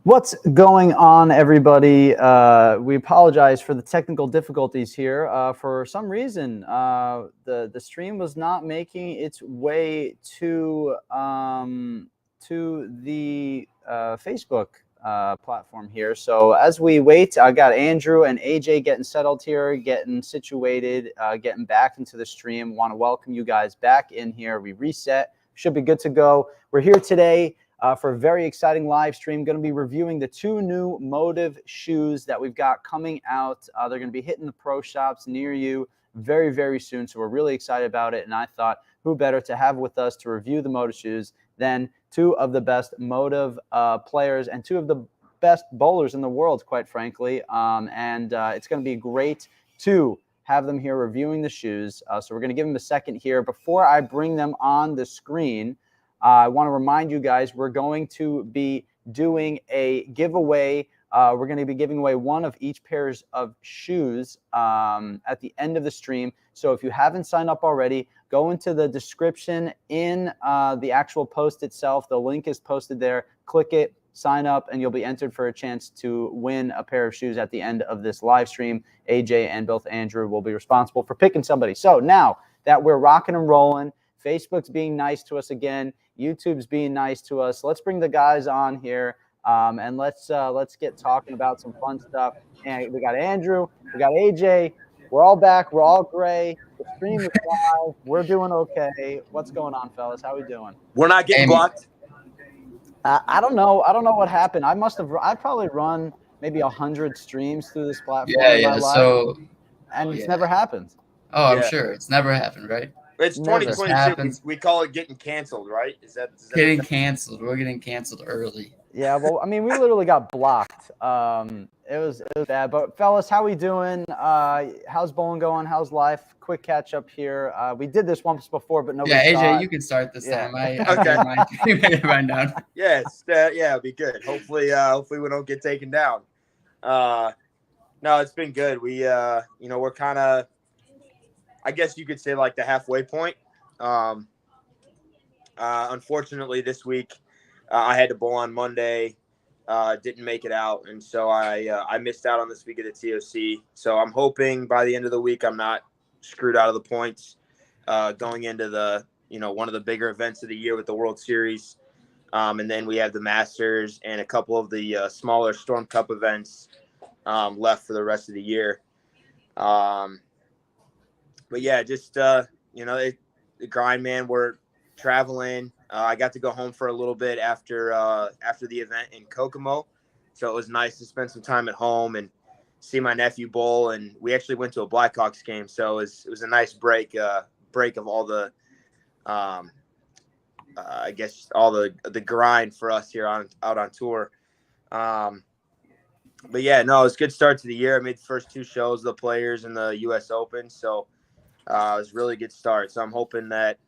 What's going on, everybody? We apologize for the technical difficulties here. For some reason, the stream was not making its way to the Facebook platform here. So as we wait, I got Andrew and AJ getting settled here, getting situated, getting back into the stream. Want to welcome you guys back in here. We reset. Should be good to go. We're here today for a very exciting live stream. Going to be reviewing the two new Motiv shoes that we've got coming out. They're going to be hitting the pro shops near you very, very soon. So we're really excited about it. And I thought, who better to have with us to review the Motiv shoes than two of the best Motiv players and two of the best bowlers in the world, quite frankly. It's going to be great to have them here reviewing the shoes. So we're going to give them a second here. Before I bring them on the screen, I want to remind you guys, we're going to be doing a giveaway. We're going to be giving away one of each pairs of shoes at the end of the stream. So if you haven't signed up already, go into the description in the actual post itself. The link is posted there. Click it, sign up, and you'll be entered for a chance to win a pair of shoes at the end of this live stream. AJ and both Andrew will be responsible for picking somebody. So now that we're rocking and rolling, Facebook's being nice to us again, YouTube's being nice to us, let's bring the guys on here and let's get talking about some fun stuff. And we got Andrew, we got AJ, we're all back, we're all gray, the stream is live, we're doing okay. What's going on, fellas? How we doing? We're not getting blocked. I don't know what happened. I probably run maybe 100 streams through this platform in my life, and it's never happened. Oh, I'm sure it's never happened, right? It's 2022. We call it getting canceled, right? Is that getting canceled? We're getting canceled early. Yeah, well, I mean, we literally got blocked. It was bad. But fellas, how we doing? How's bowling going? How's life? Quick catch up here. We did this once before, but nobody. Yeah, AJ, saw it. you can start this time. Okay. You made it run down. Yes, it'll be good. Hopefully we don't get taken down. No, it's been good. We, we're kind of, I guess you could say, like the halfway point. Unfortunately, this week I had to bowl on Monday. Didn't make it out, and so I missed out on this week of the TOC. So I'm hoping by the end of the week I'm not screwed out of the points going into the one of the bigger events of the year with the World Series, and then we have the Masters and a couple of the smaller Storm Cup events left for the rest of the year. But yeah, just the grind, man. We're traveling. I got to go home for a little bit after the event in Kokomo, so it was nice to spend some time at home and see my nephew bowl. And we actually went to a Blackhawks game, so it was a nice break of all the I guess all the grind for us here out on tour. But yeah, no, it was a good start to the year. I made the first two shows, the Players and the U.S. Open, so it was a really good start. So I'm hoping that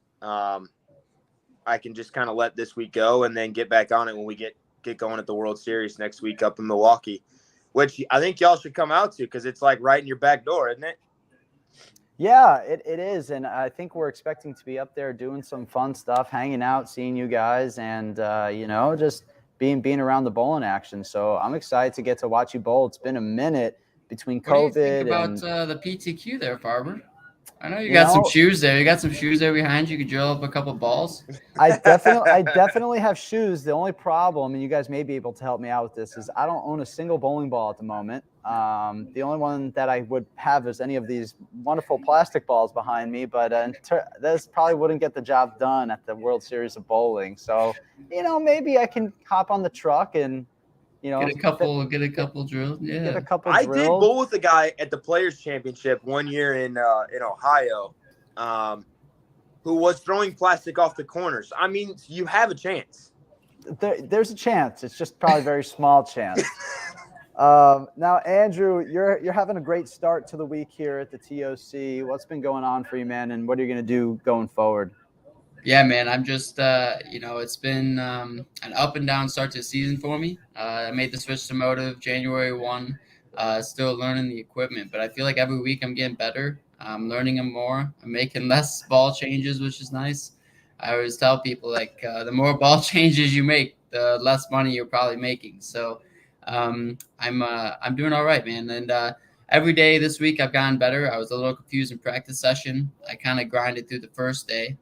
I can just kind of let this week go and then get back on it when we get going at the World Series next week up in Milwaukee, which I think y'all should come out to because it's like right in your back door, isn't it? Yeah, it is. And I think we're expecting to be up there doing some fun stuff, hanging out, seeing you guys, and, just being around the bowling action. So I'm excited to get to watch you bowl. It's been a minute between COVID. What do you think about the PTQ there, Farber? I know you got some shoes there. You got some shoes there behind you. You could drill up a couple balls. I definitely have shoes. The only problem, and you guys may be able to help me out with this, is I don't own a single bowling ball at the moment. The only one that I would have is any of these wonderful plastic balls behind me, but this probably wouldn't get the job done at the World Series of Bowling. So, maybe I can hop on the truck and get a couple drills. Yeah, get a couple. I did bowl with a guy at the Players Championship one year in Ohio, who was throwing plastic off the corners. I mean, you have a chance. There's a chance. It's just probably a very small chance. Now, Andrew, you're having a great start to the week here at the TOC. What's been going on for you, man, and what are you going to do going forward? Yeah, man, I'm just, it's been an up and down start to the season for me. I made the switch to Motiv January 1, still learning the equipment, but I feel like every week I'm getting better. I'm learning them more. I'm making less ball changes, which is nice. I always tell people, the more ball changes you make, the less money you're probably making. So I'm doing all right, man. And every day this week I've gotten better. I was a little confused in practice session. I kind of grinded through the first day.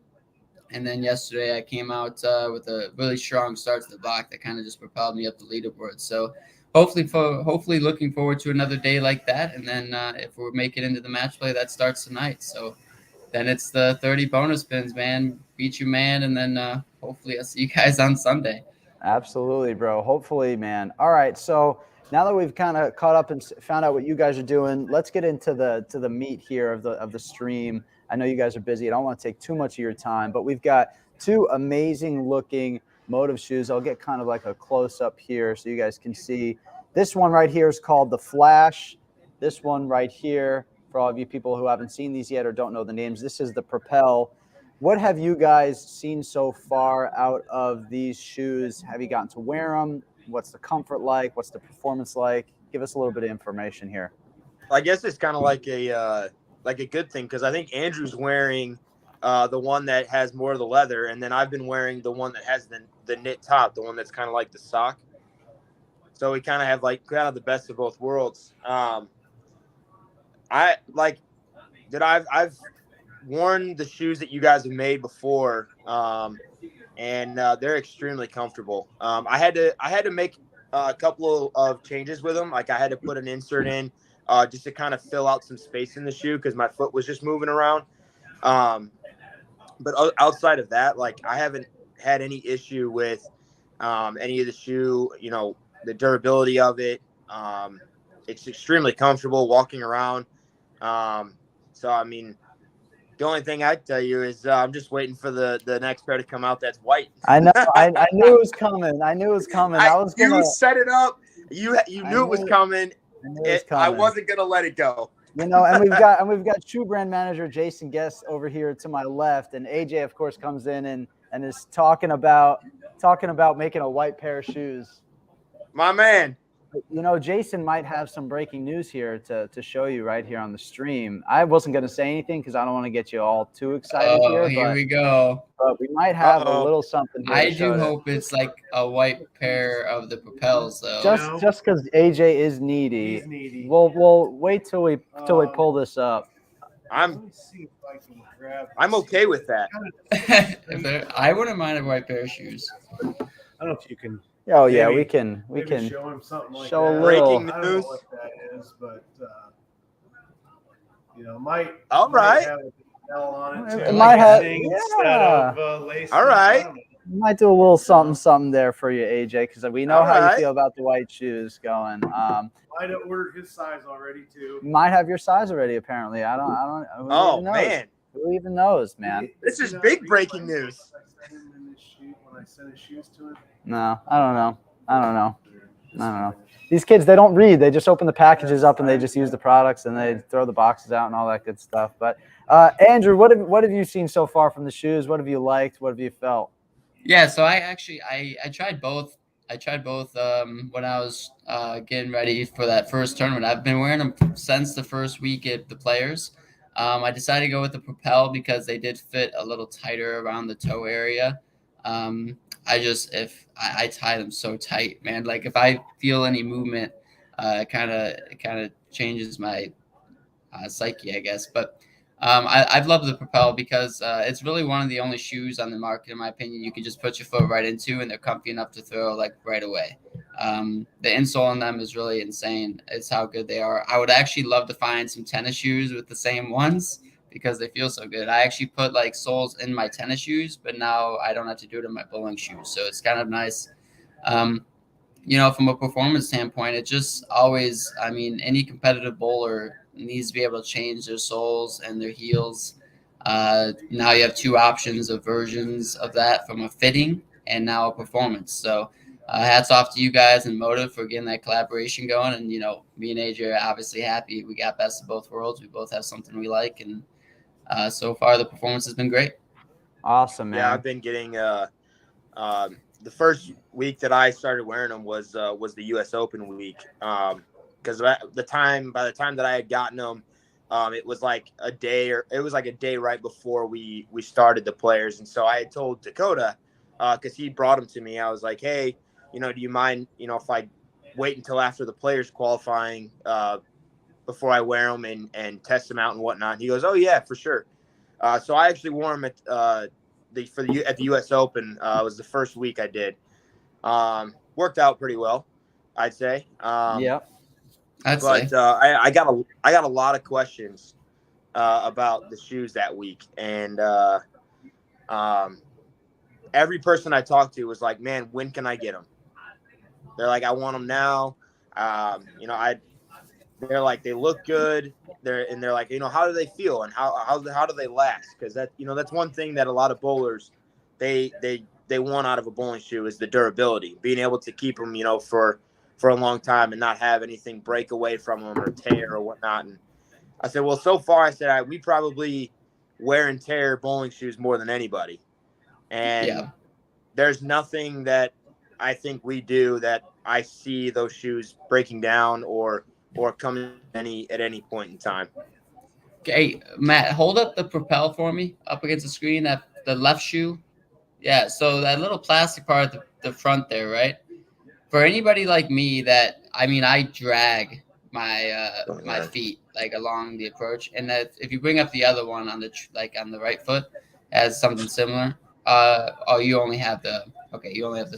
And then yesterday I came out with a really strong start to the block that kind of just propelled me up the leaderboard. So hopefully looking forward to another day like that. And then if we make it into the match play, that starts tonight. So then it's the 30 bonus spins, man. Beat you, man. And then hopefully I'll see you guys on Sunday. Absolutely, bro. Hopefully, man. All right. So now that we've kind of caught up and found out what you guys are doing, let's get into the meat here of the stream. I know you guys are busy. I don't want to take too much of your time, but we've got two amazing looking Motiv shoes. I'll get kind of like a close up here so you guys can see. This one right here is called the Flash. This one right here, for all of you people who haven't seen these yet or don't know the names, this is the Propel. What have you guys seen so far out of these shoes? Have you gotten to wear them? What's the comfort like? What's the performance like? Give us a little bit of information here. I guess it's kind of like a good thing, because I think Andrew's wearing the one that has more of the leather, and then I've been wearing the one that has the knit top, the one that's kind of like the sock. So we kind of have the best of both worlds. I've worn the shoes that you guys have made before, and they're extremely comfortable. I had to make a couple of changes with them. Like I had to put an insert in just to kind of fill out some space in the shoe because my foot was just moving around. But outside of that, I haven't had any issue with any of the shoe. The durability of it. It's extremely comfortable walking around. So I mean, the only thing I'd tell you is I'm just waiting for the next pair to come out that's white. I know. I knew it was coming. You set it up. You knew it was coming. I wasn't gonna let it go. And we've got shoe brand manager Jason Guest over here to my left, and AJ of course comes in and is talking about making a white pair of shoes. My man. Jason might have some breaking news here to show you right here on the stream. I wasn't going to say anything because I don't want to get you all too excited here. Here we go. But we might have a little something here. I do hope it's like a white pair of the Propels, though. Just because AJ is needy. He's needy. We'll wait till we pull this up. I'm okay with that. I wouldn't mind a white pair of shoes. I don't know if you can. Oh yeah, we can show him something like show that. a little. Breaking I don't know news. what that is, but might. All right. Might have a L on it, too. It might have. Instead of lace. All right. We might do a little something there for you, AJ, because we know All how right. you feel about the white shoes going. Might have ordered his size already too. Might have your size already, apparently. I don't. Oh even knows? man, Who even knows, man? this is big breaking news. When I send his shoes to him. No, I don't know. These kids, they don't read. They just open the packages up and they just use the products and they throw the boxes out and all that good stuff. But Andrew, what have you seen so far from the shoes? What have you liked? What have you felt? Yeah, so I tried both. I tried both when I was getting ready for that first tournament. I've been wearing them since the first week at the Players. I decided to go with the Propel because they did fit a little tighter around the toe area. I tie them so tight, man. Like if I feel any movement, it kind of changes my psyche, I guess. But I've loved the Propel because it's really one of the only shoes on the market, in my opinion, you can just put your foot right into, and they're comfy enough to throw right away. The insole on them is really insane. It's how good they are. I would actually love to find some tennis shoes with the same ones because they feel so good. I actually put soles in my tennis shoes, but now I don't have to do it in my bowling shoes. So it's kind of nice. From a performance standpoint, it just always, any competitive bowler needs to be able to change their soles and their heels. Now you have two options of versions of that, from a fitting and now a performance. So hats off to you guys and Motiv for getting that collaboration going. And, me and AJ are obviously happy. We got best of both worlds. We both have something we like. And so far the performance has been great. Awesome, man. Yeah, I've been getting the first week that I started wearing them was the U.S. Open week. Because by the time that I had gotten them, it was like a day right before we started the Players. And so I had told Dakota, because he brought them to me. I was like, hey, do you mind, if I wait until after the players qualifying before I wear them and test them out and whatnot? And he goes, oh yeah, for sure. So I actually wore them at the U.S. Open. Was the first week I did. Worked out pretty well, I'd say. Yep. But I got a lot of questions about the shoes that week, and every person I talked to was like, "Man, when can I get them?" They're like, "I want them now." They're like, they look good. They're like, how do they feel and how do they last? Because that's one thing that a lot of bowlers they want out of a bowling shoe is the durability, being able to keep them for a long time and not have anything break away from them or tear or whatnot. And I said, well, so far, I said, we probably wear and tear bowling shoes more than anybody. And there's nothing that I think we do that I see those shoes breaking down or coming at any point in time. Okay, Matt, hold up the propel for me up against the screen, that the left shoe. Yeah, so that little plastic part at the front there, right? For anybody like me I drag my feet like along the approach, and that if you bring up the other one on the right foot as something similar, you only have the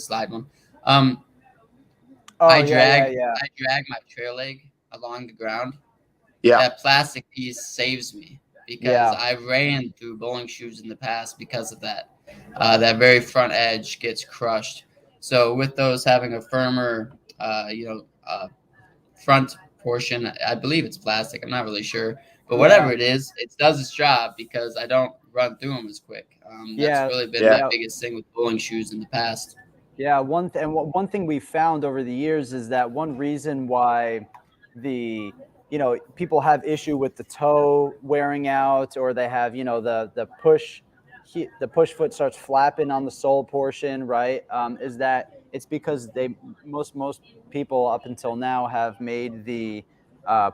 slide one. I drag my trail leg along the ground. Yeah, that plastic piece saves me because I ran through bowling shoes in the past because of that. That very front edge gets crushed. So with those having a firmer, front portion, I believe it's plastic. I'm not really sure, but whatever it is, it does its job because I don't run through them as quick. That's really been the biggest thing with bowling shoes in the past. Yeah, one thing we found over the years is that one reason why people have issue with the toe wearing out, or they have the push foot starts flapping on the sole portion, right? Is that it's because most people up until now have made the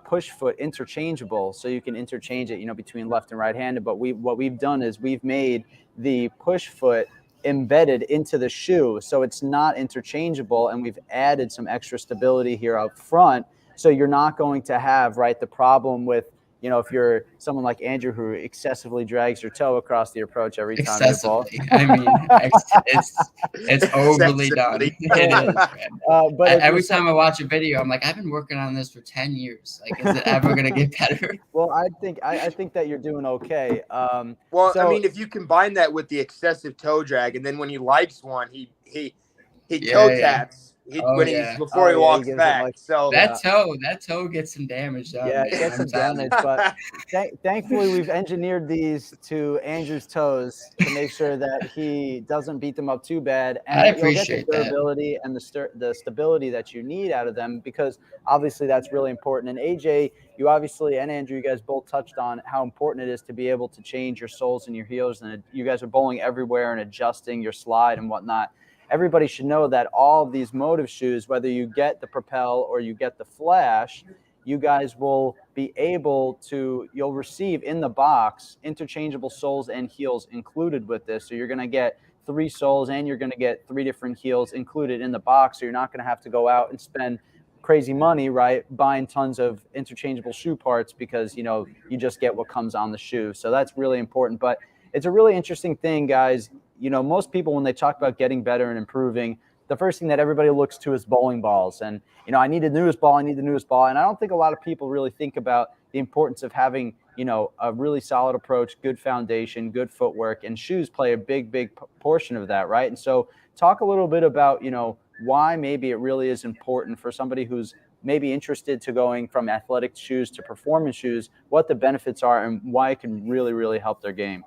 push foot interchangeable, so you can interchange it, between left and right handed. But what we've done is we've made the push foot embedded into the shoe, so it's not interchangeable, and we've added some extra stability here up front, so you're not going to have the problem with if you're someone like Andrew who excessively drags your toe across the approach every time you bowl. I mean, it's overly done. It is, but every time I watch a video, I'm like, I've been working on this for 10 years. Like, is it ever going to get better? Well, I think that you're doing okay. If you combine that with the excessive toe drag, and then when he likes one, he toe taps. Before he walks back. That toe gets some damage done. Yeah, it gets some damage, but thankfully we've engineered these to Andrew's toes to make sure that he doesn't beat them up too bad, and I appreciate you'll get the durability and the stability that you need out of them, because obviously that's really important. And AJ, you obviously, and Andrew, you guys both touched on how important it is to be able to change your soles and your heels, and you guys are bowling everywhere and adjusting your slide and whatnot. Everybody should know that all of these Motiv shoes, whether you get the Propel or you get the Flash, you guys will be able to, you'll receive in the box interchangeable soles and heels included with this. So you're going to get 3 soles and you're going to get 3 different heels included in the box. So you're not going to have to go out and spend crazy money, right, buying tons of interchangeable shoe parts, because, you just get what comes on the shoe. So that's really important. But it's a really interesting thing, guys. Most people, when they talk about getting better and improving, the first thing that everybody looks to is bowling balls. And, I need the newest ball. And I don't think a lot of people really think about the importance of having, a really solid approach, good foundation, good footwork, and shoes play a big portion of that, right? And so talk a little bit about, why maybe it really is important for somebody who's maybe interested to going from athletic shoes to performance shoes, what the benefits are and why it can really, really help their game.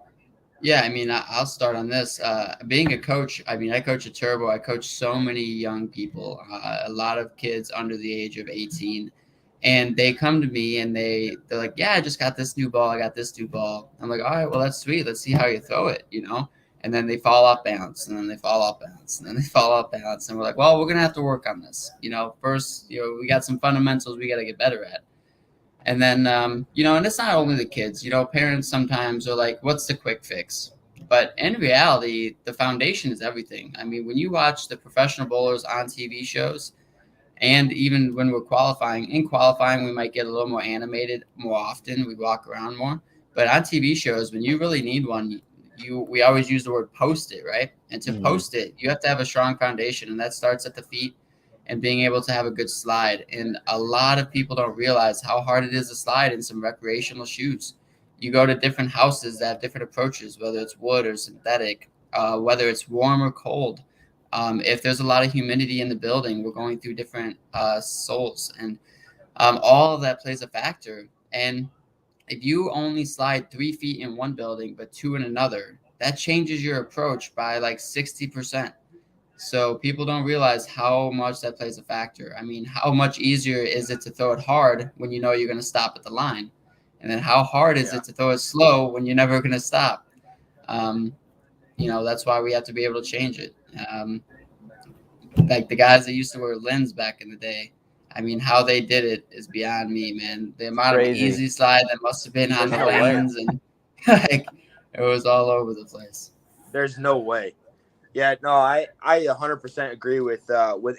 Yeah, I'll start on this. Being a coach, I coach a turbo. I coach so many young people, a lot of kids under the age of 18. And they come to me and they're like, yeah, I just got this new ball. I got this new ball. I'm like, all right, well, that's sweet. Let's see how you throw it, And then they fall off balance, and then they fall off balance, and then they fall off balance. And we're like, well, we're going to have to work on this. First, we got some fundamentals we got to get better at. And then, and it's not only the kids, parents sometimes are like, what's the quick fix? But in reality, the foundation is everything. I mean, when you watch the professional bowlers on TV shows, and even when we're in qualifying, we might get a little more animated more often. We walk around more. But on TV shows, when you really need one, we always use the word post it, right? And to post it, you have to have a strong foundation, and that starts at the feet and being able to have a good slide. And a lot of people don't realize how hard it is to slide in some recreational shoes. You go to different houses that have different approaches, whether it's wood or synthetic, whether it's warm or cold. If there's a lot of humidity in the building, we're going through different soles, and all of that plays a factor. And if you only slide 3 feet in one building but 2 in another, that changes your approach by like 60%. So people don't realize how much that plays a factor. I mean, how much easier is it to throw it hard when you know you're going to stop at the line? And then how hard is it to throw it slow when you're never going to stop? That's why we have to be able to change it. Like the guys that used to wear lens back in the day, I mean, how they did it is beyond me, man. The amount of easy slide that must have been on the lanes, and like it was all over the place. There's no way. Yeah, no, I 100% agree with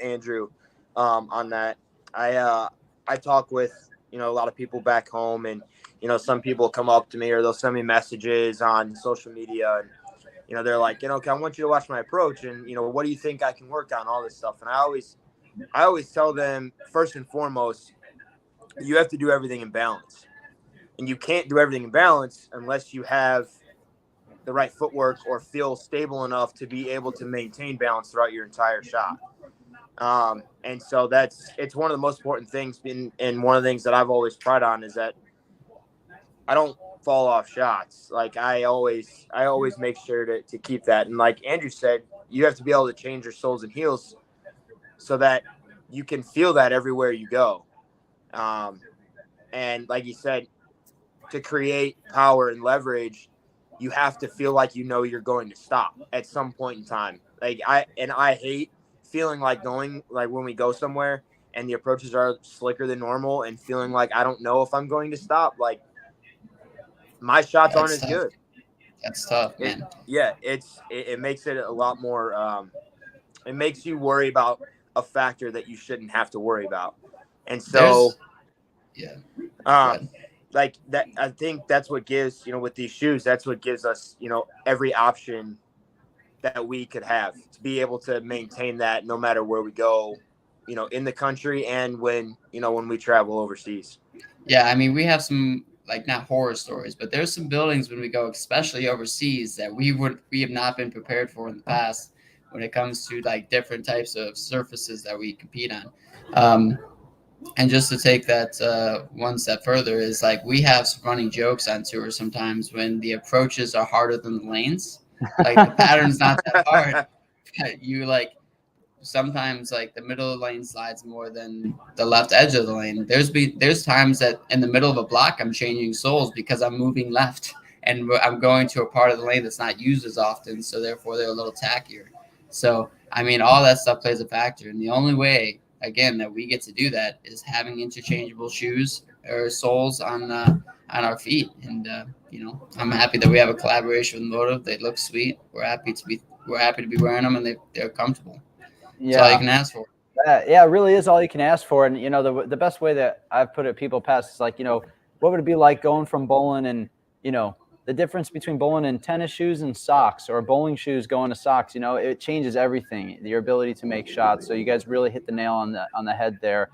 Andrew on that. I talk with a lot of people back home, and some people come up to me or they'll send me messages on social media, and they're like, okay, I want you to watch my approach, and what do you think I can work on, all this stuff. And I always tell them, first and foremost, you have to do everything in balance, and you can't do everything in balance unless you have the right footwork or feel stable enough to be able to maintain balance throughout your entire shot. And so it's one of the most important things, and one of the things that I've always pride on is that I don't fall off shots. Like I always make sure to keep that. And like Andrew said, you have to be able to change your soles and heels so that you can feel that everywhere you go. And like you said, to create power and leverage, you have to feel like you're going to stop at some point in time. Like I hate feeling like going, like when we go somewhere and the approaches are slicker than normal and feeling like I don't know if I'm going to stop. Like my shots aren't as good. That's tough, man. It makes it a lot more. It makes you worry about a factor that you shouldn't have to worry about. And so, like that, I think that's what gives, with these shoes, that's what gives us, every option that we could have to be able to maintain that no matter where we go, in the country and when we travel overseas. Yeah. I mean, we have some, like, not horror stories, but there's some buildings when we go, especially overseas, that we have not been prepared for in the past when it comes to like different types of surfaces that we compete on. And just to take that one step further is like we have some running jokes on tour sometimes when the approaches are harder than the lanes. Like the pattern's not that hard. But you like sometimes like the middle of the lane slides more than the left edge of the lane. There's times that in the middle of a block I'm changing soles because I'm moving left and I'm going to a part of the lane that's not used as often, so therefore they're a little tackier. So I mean, all that stuff plays a factor, and the only way, again, that we get to do that is having interchangeable shoes or soles on our feet. And I'm happy that we have a collaboration with Motiv. They look sweet. We're happy to be wearing them, and they're comfortable. That's all you can ask for. Yeah, it really is all you can ask for. And the best way that I've put it, people past, is like, what would it be like going from bowling and the difference between bowling in tennis shoes and socks, or bowling shoes going to socks, it changes everything, your ability to make shots. So you guys really hit the nail on the head there.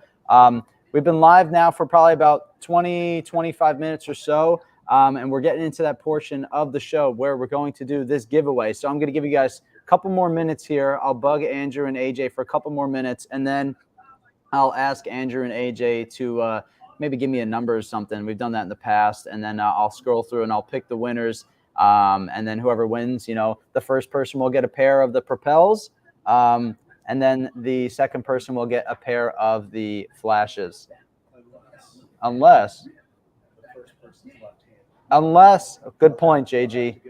We've been live now for probably about 20-25 minutes or so. And we're getting into that portion of the show where we're going to do this giveaway. So I'm going to give you guys a couple more minutes here. I'll bug Andrew and AJ for a couple more minutes, and then I'll ask Andrew and AJ to maybe give me a number or something. We've done that in the past, and then I'll scroll through and I'll pick the winners. And then whoever wins, the first person will get a pair of the Propels, and then the second person will get a pair of the Flashes. Unless, good point, JG.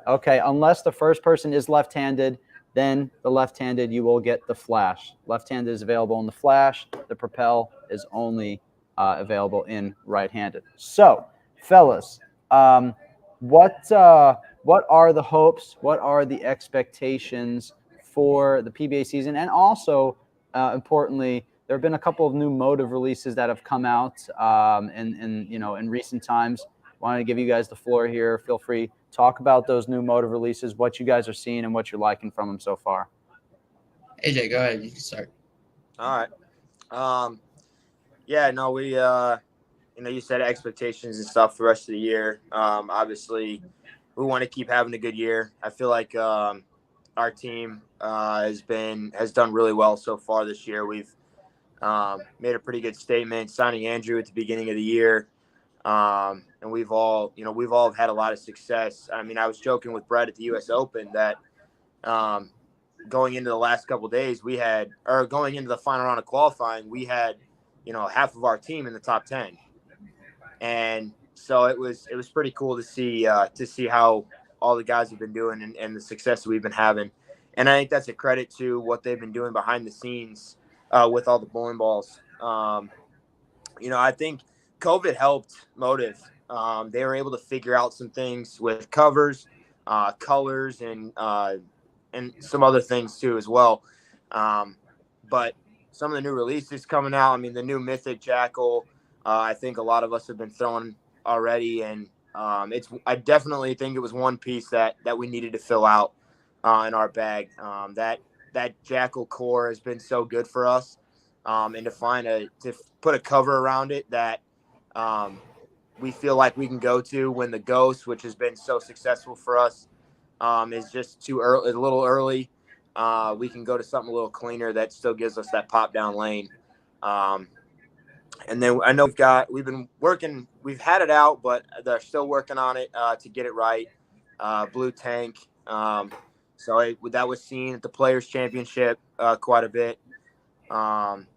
Okay, unless the first person is left-handed, then the left-handed, you will get the Flash. Left-handed is available in the Flash. The Propel is only what what are the hopes? What are the expectations for the PBA season? And also, importantly, there have been a couple of new Motiv releases that have come out in recent times. Wanted to give you guys the floor here. Feel free, talk about those new Motiv releases, what you guys are seeing and what you're liking from them so far. AJ, go ahead. You can start. All right. Yeah, no, we you said expectations and stuff for the rest of the year. Obviously, we want to keep having a good year. I feel like our team has done really well so far this year. We've made a pretty good statement signing Andrew at the beginning of the year, and we've all had a lot of success. I mean, I was joking with Brett at the U.S. Open that going into the last couple of days, going into the final round of qualifying, we had half of our team in the top 10. And so it was pretty cool to see how all the guys have been doing and the success that we've been having. And I think that's a credit to what they've been doing behind the scenes with all the bowling balls. I think COVID helped Motiv. They were able to figure out some things with covers, colors, and some other things too as well. But some of the new releases coming out, I mean, the new Mythic Jackal, I think a lot of us have been throwing already, and I definitely think it was one piece that we needed to fill out in our bag. That Jackal core has been so good for us, and to put a cover around it that we feel like we can go to when the Ghost, which has been so successful for us, is just too early, a little early. We can go to something a little cleaner that still gives us that pop down lane. And then I know we've had it out, but they're still working on it to get it right. Blue Tank. So that was seen at the Players Championship quite a bit. And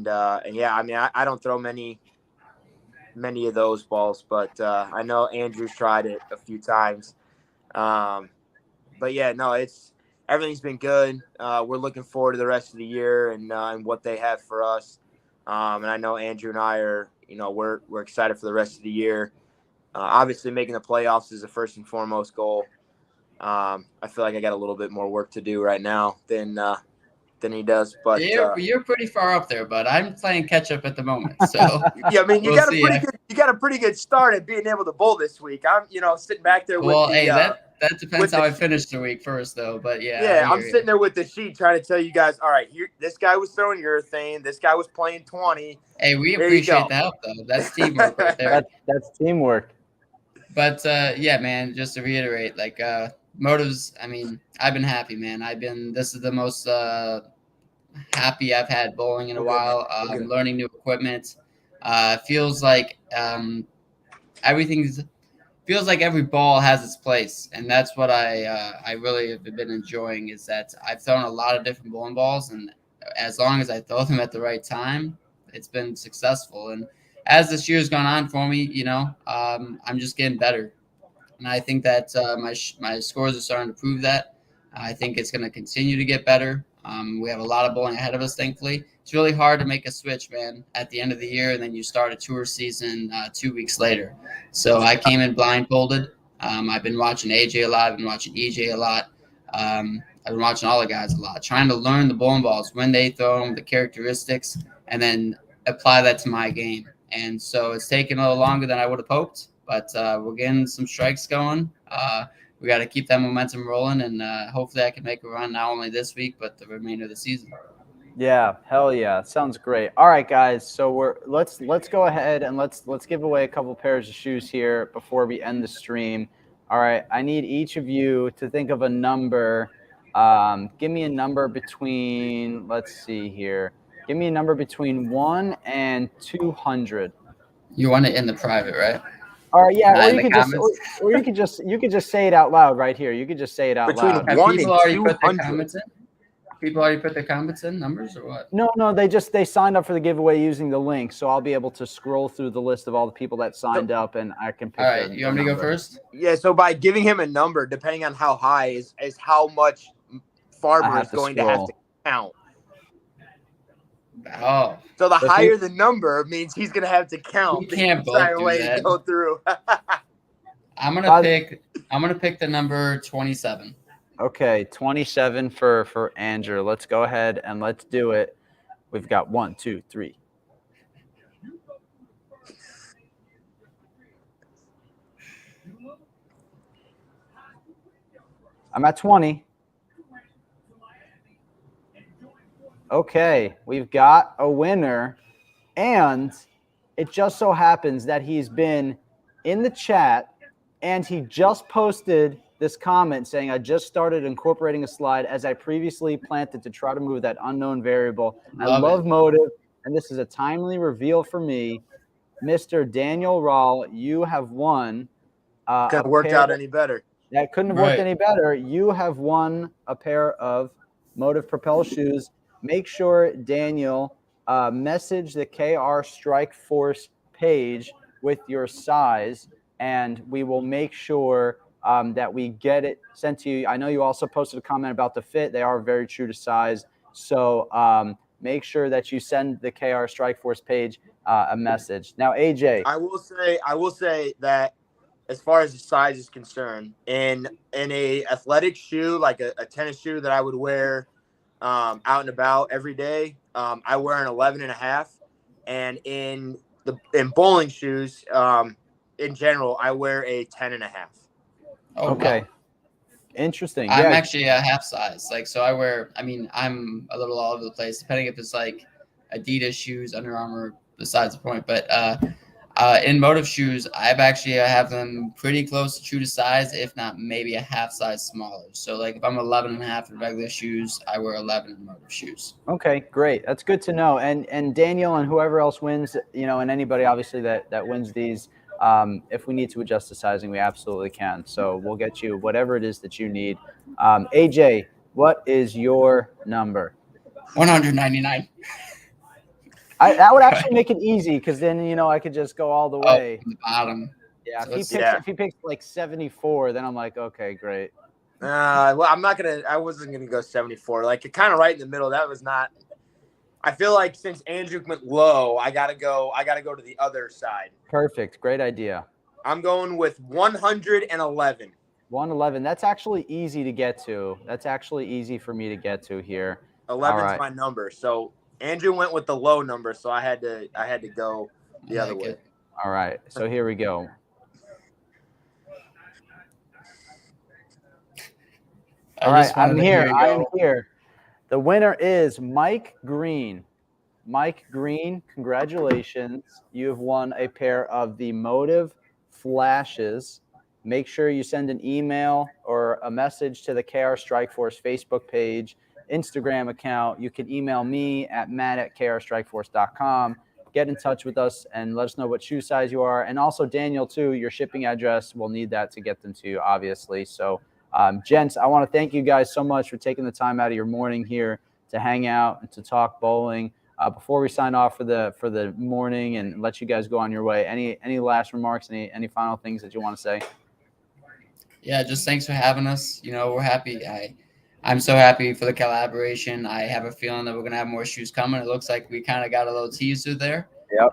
yeah, I mean, I don't throw many of those balls, but I know Andrew's tried it a few times. But yeah, no, everything's been good. We're looking forward to the rest of the year and what they have for us. And I know Andrew and I are, we're excited for the rest of the year. Obviously, making the playoffs is the first and foremost goal. I feel like I got a little bit more work to do right now than he does. But you're pretty far up there, but I'm playing catch up at the moment. So yeah, I mean, you got a pretty good start at being able to bowl this week. I'm sitting back there with that depends how I finish the week first, though. But yeah, I'm sitting there with the sheet trying to tell you guys, all right, this guy was throwing urethane, this guy was playing 20. Hey, we appreciate the help, though. That's teamwork right there. That's teamwork. But yeah, man, just to reiterate, like Motives, I mean, I've been happy, man. This is the most happy I've had bowling in a while. Learning new equipment. Feels like feels like every ball has its place, and that's what I really have been enjoying. Is that I've thrown a lot of different bowling balls, and as long as I throw them at the right time, it's been successful. And as this year's gone on for me, I'm just getting better, and I think that my scores are starting to prove that. I think it's going to continue to get better. We have a lot of bowling ahead of us, thankfully. It's really hard to make a switch, man, at the end of the year, and then you start a tour season 2 weeks later. So I came in blindfolded. I've been watching AJ a lot. I've been watching EJ a lot. I've been watching all the guys a lot, trying to learn the bowling balls, when they throw them, the characteristics, and then apply that to my game. And so it's taken a little longer than I would have hoped, but we're getting some strikes going. We got to keep that momentum rolling, and hopefully I can make a run not only this week but the remainder of the season. Yeah, hell yeah, sounds great. All right, guys, so let's go ahead and let's give away a couple pairs of shoes here before we end the stream. All right, I need each of you to think of a number. Give me a number between. Let's see here. Give me a number between 1 and 200. You want it in the private, right? All right, yeah, or you could just say it out loud right here. You could just say it out loud. Have people already put their comments in? People already put their comments in, numbers, or what? No, they signed up for the giveaway using the link, so I'll be able to scroll through the list of all the people that signed up, and I can pick. All right, you want me to go first? Yeah, so by giving him a number, depending on how high is how much Farmer is going to have to count. Oh. So the higher the number means he's going to have to count. We can't both do that. To go through. I'm gonna pick the number 27. Okay, 27 for Andrew. Let's go ahead and let's do it. We've got 1, 2, 3. I'm at 20. Okay, we've got a winner, and it just so happens that he's been in the chat and he just posted this comment saying, I just started incorporating a slide as I previously planted to try to move that unknown variable. I love Motiv, and this is a timely reveal for me. Mr. Daniel Rawl, you have won. Couldn't have worked out any better. That couldn't have worked any better. You have won a pair of Motiv Propel shoes. Make sure, Daniel, message the KR Strikeforce page with your size, and we will make sure that we get it sent to you. I know you also posted a comment about the fit. They are very true to size. So make sure that you send the KR Strikeforce page a message. Now, AJ. I will say that as far as the size is concerned, in a athletic shoe, like a tennis shoe that I would wear out and about every day, I wear an 11.5, and in bowling shoes, in general, I wear a 10.5. Oh, okay. Wow. Interesting. I'm actually a half size. I'm a little all over the place, depending if it's like Adidas shoes, Under Armour, besides the point. But in Motiv shoes, I have them pretty close to true to size, if not maybe a half size smaller. So like if I'm 11.5 in regular shoes, I wear 11 in Motiv shoes. Okay, great. That's good to know. And Daniel and whoever else wins, and anybody obviously that wins these, if we need to adjust the sizing, we absolutely can. So we'll get you whatever it is that you need. AJ, what is your number? 199. That would actually make it easy, because then I could just go all the way. From the bottom. Yeah. So if he picks like 74, then I'm like, okay, great. Well, I wasn't gonna go 74. Like kind of right in the middle. That was not. I feel like since Andrew went low, I gotta go to the other side. Perfect. Great idea. I'm going with 111. 111. That's actually easy to get to. That's actually easy for me to get to here. 11's my number. So Andrew went with the low number, so I had to go the other way. All right. So here we go. All right, I'm here. The winner is Mike Green. Mike Green, congratulations. You have won a pair of the Motiv Flashes. Make sure you send an email or a message to the KR Strikeforce Facebook page, Instagram account. You can email me at matt@krstrikeforce.com. Get in touch with us and let us know what shoe size you are. And also, Daniel, too, your shipping address. We'll need that to get them to you, obviously. So, gents, I want to thank you guys so much for taking the time out of your morning here to hang out and to talk bowling. Before we sign off for the morning and let you guys go on your way, any last remarks, any final things that you want to say? Yeah, just thanks for having us. We're happy. I'm so happy for the collaboration. I have a feeling that we're gonna have more shoes coming. It looks like we kind of got a little teaser there. Yep.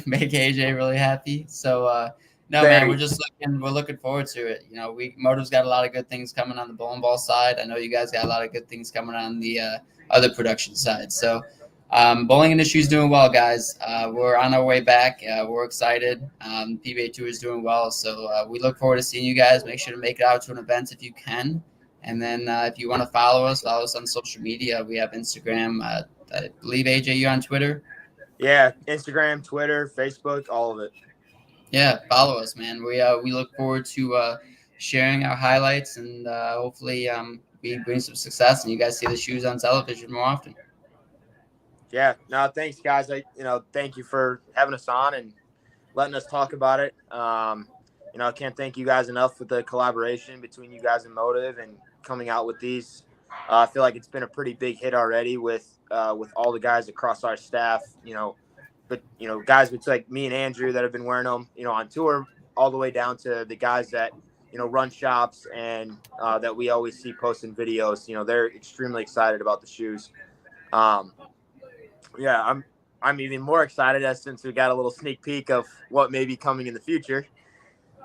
Make AJ really happy. So man, we're looking forward to it. Motiv's got a lot of good things coming on the bowling ball side. I know you guys got a lot of good things coming on the other production side. So bowling industry's doing well, guys. We're on our way back. We're excited. PBA Tour is doing well. So we look forward to seeing you guys. Make sure to make it out to an event if you can. And then if you want to follow us on social media. We have Instagram. I believe, AJ, you're on Twitter. Yeah, Instagram, Twitter, Facebook, all of it. Yeah, follow us, man. We look forward to sharing our highlights and hopefully we bring some success and you guys see the shoes on television more often. Yeah, no, thanks, guys. Thank you for having us on and letting us talk about it. I can't thank you guys enough for the collaboration between you guys and Motiv and coming out with these. I feel like it's been a pretty big hit already with all the guys across our staff. But guys with like me and Andrew that have been wearing them, on tour, all the way down to the guys that run shops and that we always see posting videos. They're extremely excited about the shoes. Yeah, I'm even more excited since we got a little sneak peek of what may be coming in the future.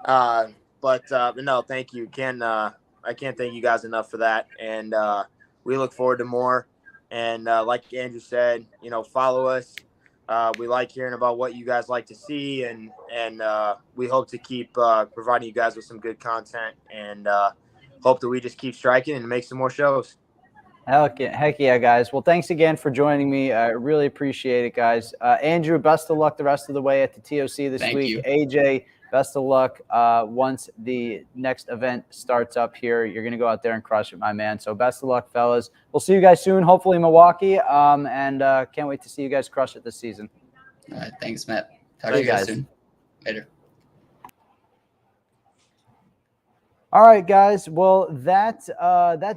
But no, thank you. I can't thank you guys enough for that. And we look forward to more. And like Andrew said, follow us. We like hearing about what you guys like to see, and we hope to keep providing you guys with some good content, and hope that we just keep striking and make some more shows. Heck yeah, guys. Well, thanks again for joining me. I really appreciate it, guys. Andrew, best of luck the rest of the way at the TOC this Thank week. you. AJ, best of luck once the next event starts up here. You're going to go out there and crush it, my man. So best of luck, fellas. We'll see you guys soon, hopefully in Milwaukee, and can't wait to see you guys crush it this season. All right, thanks, Matt. Talk See to you you guys guys. soon. Later. All right, guys. Well, that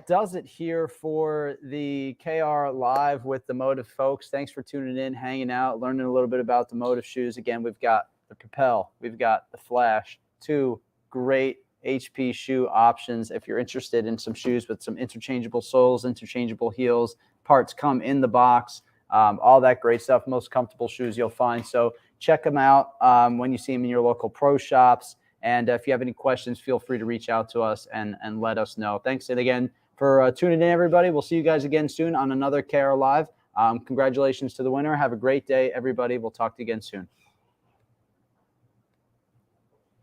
does it here for the KR Live with the Motiv folks. Thanks for tuning in, hanging out, learning a little bit about the Motiv shoes. Again, we've got the Propel, we've got the Flash, two great HP shoe options. If you're interested in some shoes with some interchangeable soles, interchangeable heels, parts come in the box, all that great stuff. Most comfortable shoes you'll find. So check them out when you see them in your local pro shops. And if you have any questions, feel free to reach out to us and let us know. Thanks again for tuning in, everybody. We'll see you guys again soon on another KR Live. Congratulations to the winner. Have a great day, everybody. We'll talk to you again soon.